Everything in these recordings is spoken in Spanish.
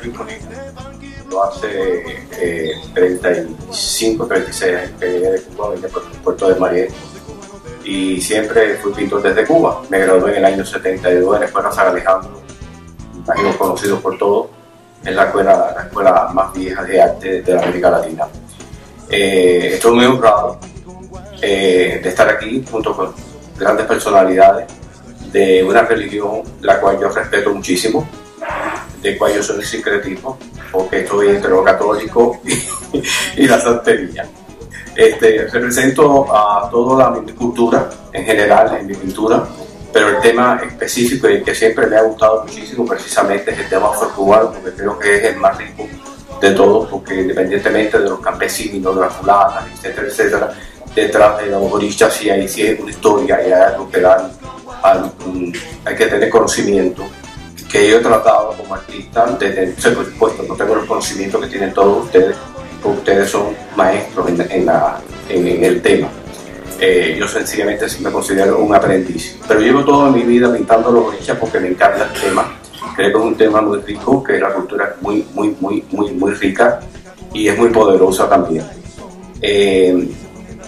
Rico. Lo hace 35, 36 años que llegué de Cuba, vine por el puerto de Mariel. Y siempre fui pintor desde Cuba. Me gradué en el año 72 en la Escuela San Alejandro, imagino conocido por todos. Es la escuela más vieja de arte de la América Latina. Estoy muy honrado de estar aquí junto con grandes personalidades de una religión la cual yo respeto muchísimo, de cual yo soy el sincretismo, porque estoy entre lo católico y la santería. Represento a toda mi cultura en general en mi pintura, pero el tema específico y el que siempre me ha gustado muchísimo precisamente es el tema afrocubano, porque creo que es el más rico de todos, porque independientemente de los campesinos, de las fulanas, etcétera, etcétera, detrás de los orillas sí hay una historia y hay algo que hay que tener conocimiento, que yo he tratado como artista de tener. Por supuesto, no tengo los conocimientos que tienen todos ustedes, porque ustedes son maestros en el tema. Yo sencillamente sí me considero un aprendiz, pero llevo toda mi vida pintando los orillas porque me encanta el tema. Creo que es un tema muy rico, que la cultura es muy rica y es muy poderosa también.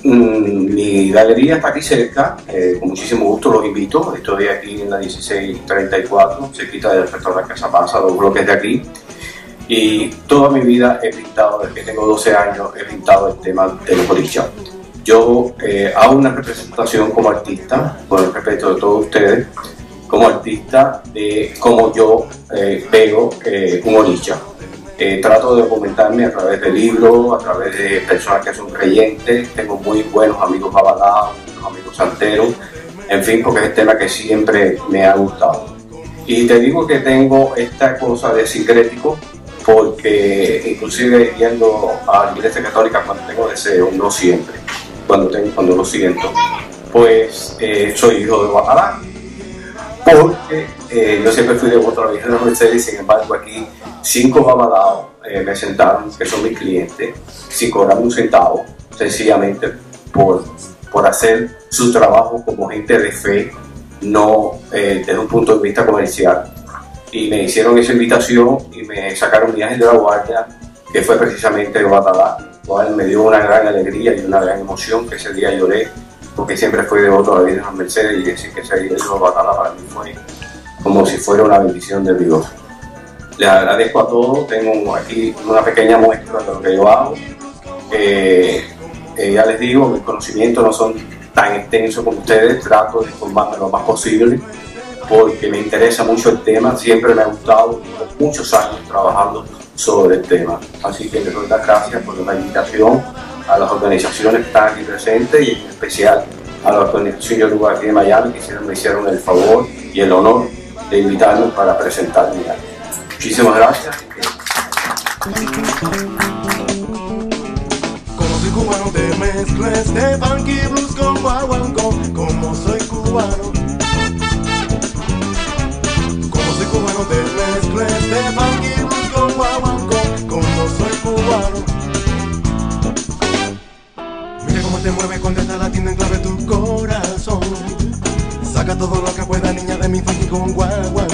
Mi galería está aquí cerca, con muchísimo gusto los invito. Estoy aquí en la 1634, cerquita del restaurante Casa Pasa, 2 bloques de aquí. Y toda mi vida he pintado, desde que tengo 12 años, he pintado el tema de los orillas. Yo hago una representación como artista, con el respeto de todos ustedes, como artista de cómo yo veo un orilla. Trato de documentarme a través de libros, a través de personas que son creyentes. Tengo muy buenos amigos babalados, buenos amigos santeros, en fin, porque es el tema que siempre me ha gustado. Y te digo que tengo esta cosa de sincrético, porque inclusive yendo a la iglesia católica cuando tengo deseo, no siempre, cuando lo siento, pues soy hijo de Babalá, porque yo siempre fui devoto a la Virgen de la Mercedes, y sin embargo aquí 5 babalaos me sentaron, que son mis clientes, sin cobrarme un centavo, sencillamente por hacer su trabajo como gente de fe, no desde un punto de vista comercial. Y me hicieron esa invitación y me sacaron mi ángel de la guardia, que fue precisamente de Batalá, cual me dio una gran alegría y una gran emoción, que ese día lloré, porque siempre fui devoto a la Virgen de las Mercedes, y decir que ese día de Batalá para mí fue como si fuera una bendición de Dios. Les agradezco a todos. Tengo aquí una pequeña muestra de lo que yo hago. Ya les digo, mis conocimientos no son tan extensos como ustedes, trato de informarme lo más posible, porque me interesa mucho el tema, siempre me ha gustado, llevo muchos años trabajando sobre el tema. Así que les doy las gracias por la invitación a las organizaciones que están aquí presentes, y en especial a la organización Yoruba aquí de Miami, que me hicieron el favor y el honor de invitarnos para presentar mi arte. Muchísimas gracias. Como soy cubano te mezcles de funky blues con guaguancó, como soy cubano. Como soy cubano te mezcles de funky blues con guaguancó, como soy cubano. Mira cómo te mueve cuando está latiendo en clave tu corazón. Saca todo lo que pueda, niña, de mi funky con guaguancó.